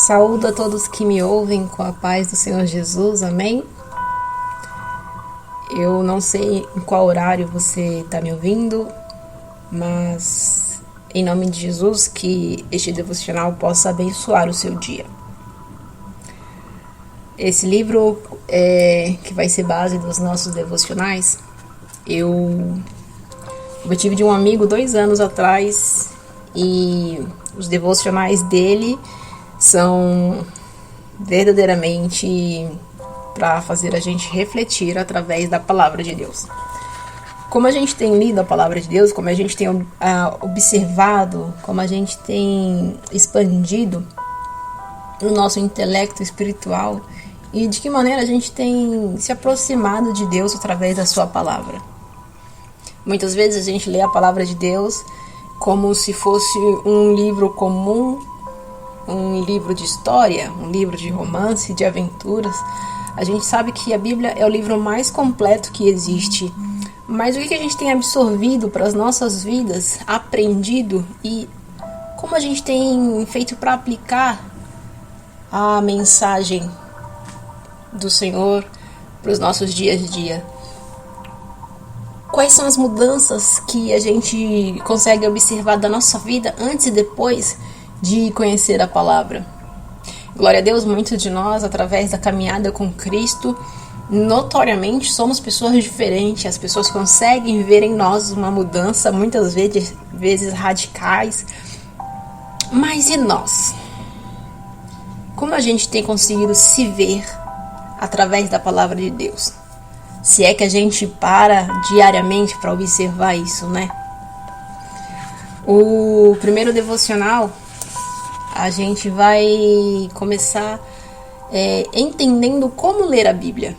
Saúdo a todos que me ouvem com a paz do Senhor Jesus, amém? Eu não sei em qual horário você está me ouvindo, mas em nome de Jesus que este devocional possa abençoar o seu dia. Esse livro que vai ser base dos nossos devocionais, eu tive de um amigo 2 anos atrás e os devocionais dele são verdadeiramente para fazer a gente refletir através da palavra de Deus. Como a gente tem lido a palavra de Deus, como a gente tem observado, como a gente tem expandido o nosso intelecto espiritual e de que maneira a gente tem se aproximado de Deus através da sua palavra. Muitas vezes a gente lê a palavra de Deus como se fosse um livro comum, um livro de história, um livro de romance, de aventuras. A gente sabe que a Bíblia é o livro mais completo que existe. Mas o que a gente tem absorvido para as nossas vidas, aprendido e como a gente tem feito para aplicar a mensagem do Senhor para os nossos dias a dia? Quais são as mudanças que a gente consegue observar da nossa vida antes e depois de conhecer a palavra? Glória a Deus, muitos de nós, através da caminhada com Cristo, notoriamente somos pessoas diferentes. As pessoas conseguem ver em nós uma mudança, muitas vezes radicais. Mas e nós? Como a gente tem conseguido se ver através da palavra de Deus? Se é que a gente para diariamente para observar isso, né? O primeiro devocional, a gente vai começar entendendo como ler a Bíblia.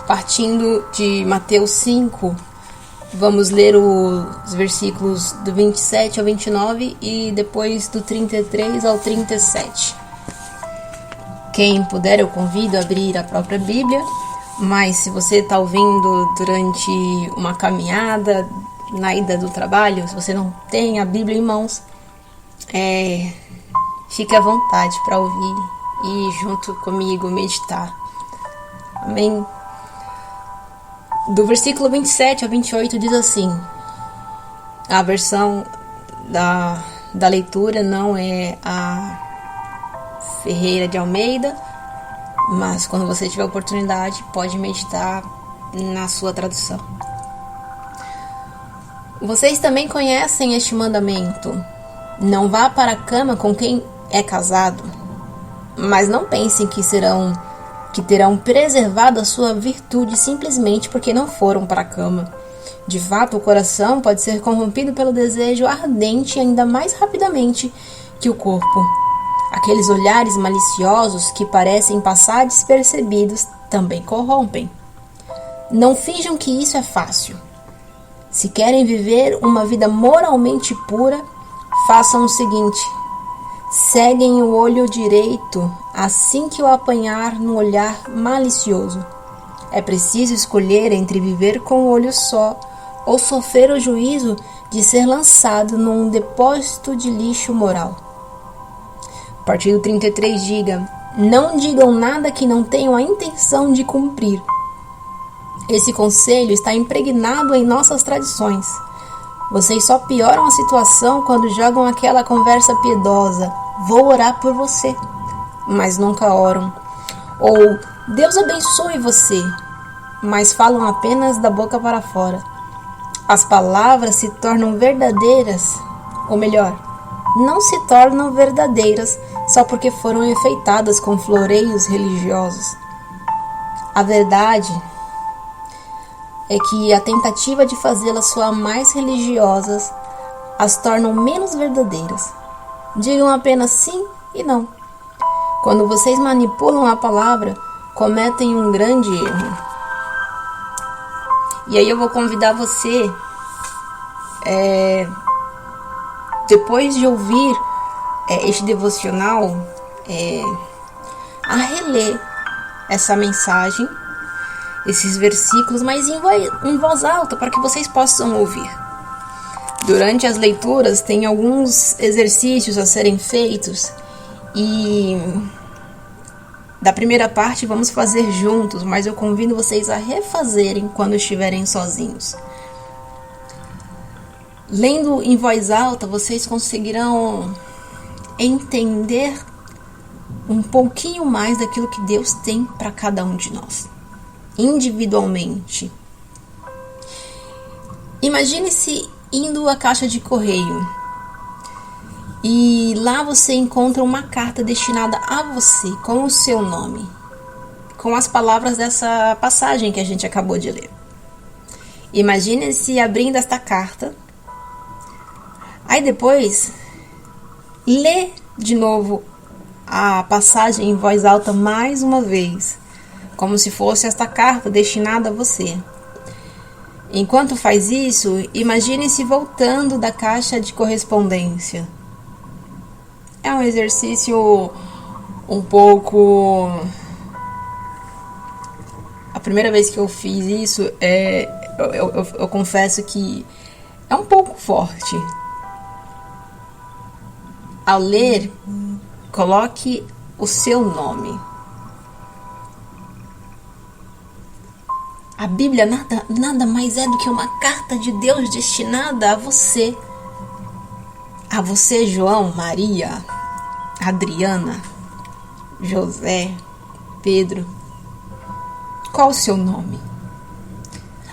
Partindo de Mateus 5, vamos ler os versículos do 27 ao 29 e depois do 33 ao 37. Quem puder, eu convido a abrir a própria Bíblia, mas se você está ouvindo durante uma caminhada, na ida do trabalho, se você não tem a Bíblia em mãos, fique à vontade para ouvir e junto comigo meditar. Amém? Do versículo 27 ao 28 diz assim: a versão da leitura não é a Ferreira de Almeida, mas quando você tiver oportunidade pode meditar na sua tradução. Vocês também conhecem este mandamento: não vá para a cama com quem é casado. Mas não pensem que terão preservado a sua virtude simplesmente porque não foram para a cama. De fato, o coração pode ser corrompido pelo desejo ardente ainda mais rapidamente que o corpo. Aqueles olhares maliciosos que parecem passar despercebidos também corrompem. Não finjam que isso é fácil. Se querem viver uma vida moralmente pura, façam o seguinte: ceguem o olho direito assim que o apanhar no olhar malicioso. É preciso escolher entre viver com o olho só ou sofrer o juízo de ser lançado num depósito de lixo moral. A partir do 33 diga: não digam nada que não tenham a intenção de cumprir. Esse conselho está impregnado em nossas tradições. Vocês só pioram a situação quando jogam aquela conversa piedosa: vou orar por você, mas nunca oram. Ou Deus abençoe você, mas falam apenas da boca para fora. As palavras se tornam verdadeiras, ou melhor, não se tornam verdadeiras só porque foram enfeitadas com floreios religiosos. A verdade é que a tentativa de fazê-las soar mais religiosas as tornam menos verdadeiras. Digam apenas sim e não. Quando vocês manipulam a palavra, cometem um grande erro. E aí eu vou convidar você, depois de ouvir este devocional, a reler essa mensagem, esses versículos, mas em voz alta, para que vocês possam ouvir. Durante as leituras tem alguns exercícios a serem feitos E da primeira parte vamos fazer juntos, mas eu convido vocês a refazerem quando estiverem sozinhos. Lendo em voz alta, vocês conseguirão entender um pouquinho mais daquilo que Deus tem para cada um de nós, individualmente. Imagine-se indo à caixa de correio e lá você encontra uma carta destinada a você, com o seu nome, com as palavras dessa passagem que a gente acabou de ler. Imagine-se abrindo esta carta, aí depois lê de novo a passagem em voz alta mais uma vez, como se fosse esta carta destinada a você. Enquanto faz isso, imagine-se voltando da caixa de correspondência. É um exercício um pouco... A primeira vez que eu fiz isso, eu confesso que é um pouco forte. Ao ler, coloque o seu nome. A Bíblia nada mais é do que uma carta de Deus destinada a você. A você, João, Maria, Adriana, José, Pedro. Qual o seu nome?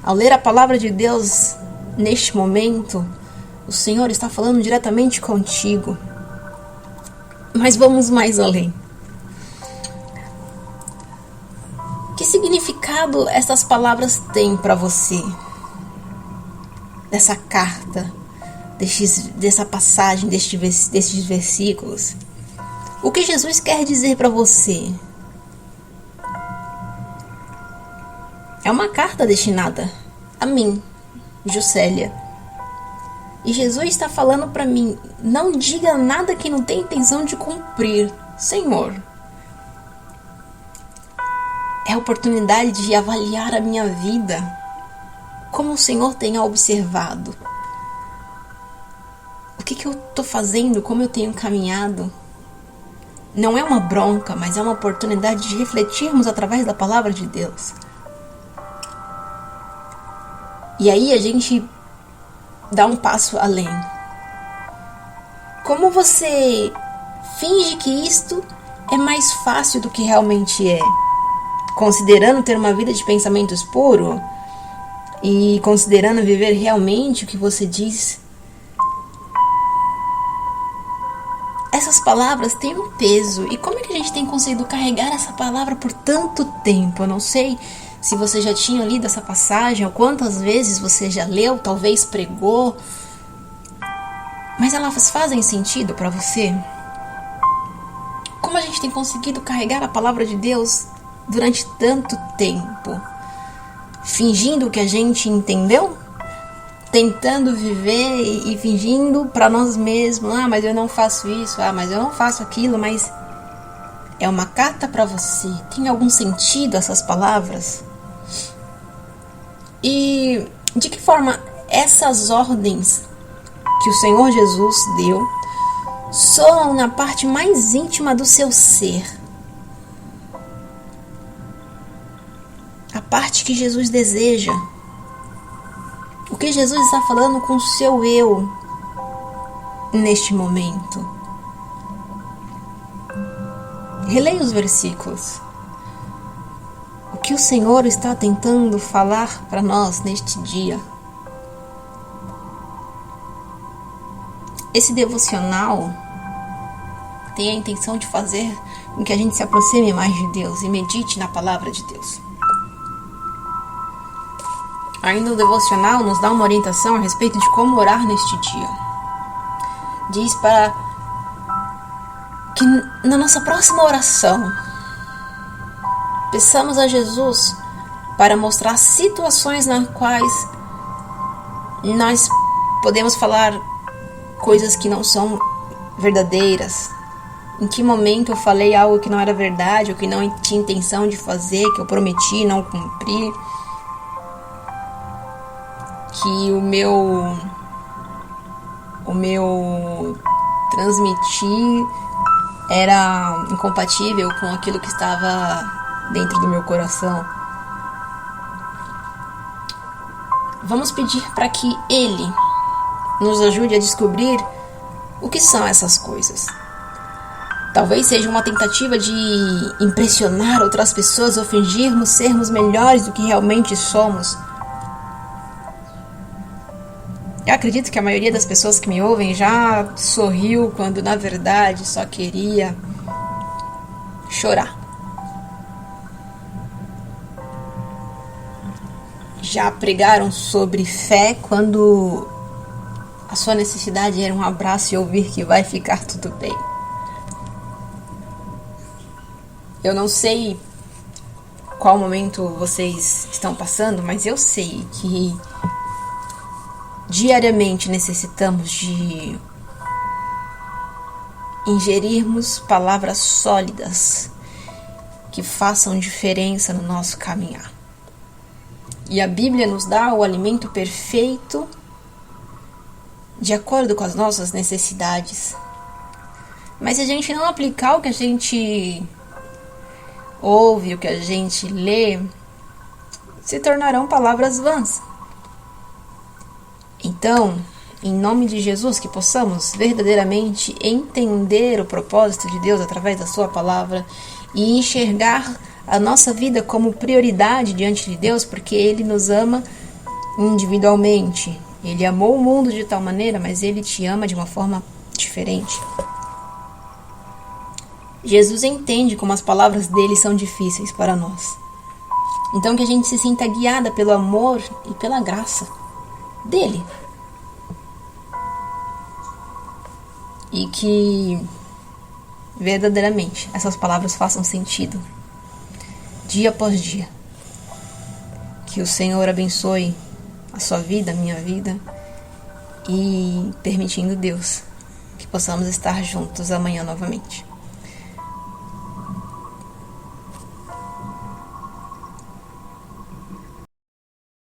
Ao ler a palavra de Deus neste momento, o Senhor está falando diretamente contigo. Mas vamos mais além. Que significado essas palavras têm para você? Dessa carta, dessa passagem, destes versículos? O que Jesus quer dizer para você? É uma carta destinada a mim, Juscelia. E Jesus está falando para mim, não diga nada que não tem intenção de cumprir, Senhor. É a oportunidade de avaliar a minha vida, como o Senhor tem observado. O que eu estou fazendo, como eu tenho caminhado. Não é uma bronca, mas é uma oportunidade de refletirmos através da palavra de Deus. E aí a gente dá um passo além. Como você finge que isto é mais fácil do que realmente é? Considerando ter uma vida de pensamentos puro e considerando viver realmente o que você diz. Essas palavras têm um peso. E como é que a gente tem conseguido carregar essa palavra por tanto tempo? Eu não sei se você já tinha lido essa passagem ou quantas vezes você já leu, talvez pregou. Mas elas fazem sentido para você? Como a gente tem conseguido carregar a palavra de Deus durante tanto tempo? Fingindo que a gente entendeu? Tentando viver e fingindo para nós mesmos, mas eu não faço isso, mas eu não faço aquilo, mas é uma carta para você. Tem algum sentido essas palavras? E de que forma essas ordens que o Senhor Jesus deu soam na parte mais íntima do seu ser? A parte que Jesus deseja. O que Jesus está falando com o seu eu neste momento? Releia os versículos. O que o Senhor está tentando falar para nós neste dia? Esse devocional tem a intenção de fazer com que a gente se aproxime mais de Deus e medite na palavra de Deus. Ainda o devocional nos dá uma orientação a respeito de como orar neste dia. Diz para que na nossa próxima oração peçamos a Jesus para mostrar situações nas quais nós podemos falar coisas que não são verdadeiras. Em que momento eu falei algo que não era verdade, ou que não tinha intenção de fazer, que eu prometi e não cumpri. Que o meu transmitir era incompatível com aquilo que estava dentro do meu coração. Vamos pedir para que Ele nos ajude a descobrir o que são essas coisas. Talvez seja uma tentativa de impressionar outras pessoas ou fingirmos sermos melhores do que realmente somos. Eu acredito que a maioria das pessoas que me ouvem já sorriu quando na verdade só queria chorar. Já pregaram sobre fé quando a sua necessidade era um abraço e ouvir que vai ficar tudo bem. Eu não sei qual momento vocês estão passando, mas eu sei que diariamente necessitamos de ingerirmos palavras sólidas que façam diferença no nosso caminhar. E a Bíblia nos dá o alimento perfeito de acordo com as nossas necessidades. Mas se a gente não aplicar o que a gente ouve, o que a gente lê, se tornarão palavras vãs. Então, em nome de Jesus, que possamos verdadeiramente entender o propósito de Deus através da sua palavra e enxergar a nossa vida como prioridade diante de Deus, porque Ele nos ama individualmente. Ele amou o mundo de tal maneira, mas Ele te ama de uma forma diferente. Jesus entende como as palavras dele são difíceis para nós. Então que a gente se sinta guiada pelo amor e pela graça dele. E que verdadeiramente essas palavras façam sentido dia após dia. Que o Senhor abençoe a sua vida, a minha vida, e permitindo Deus que possamos estar juntos amanhã novamente.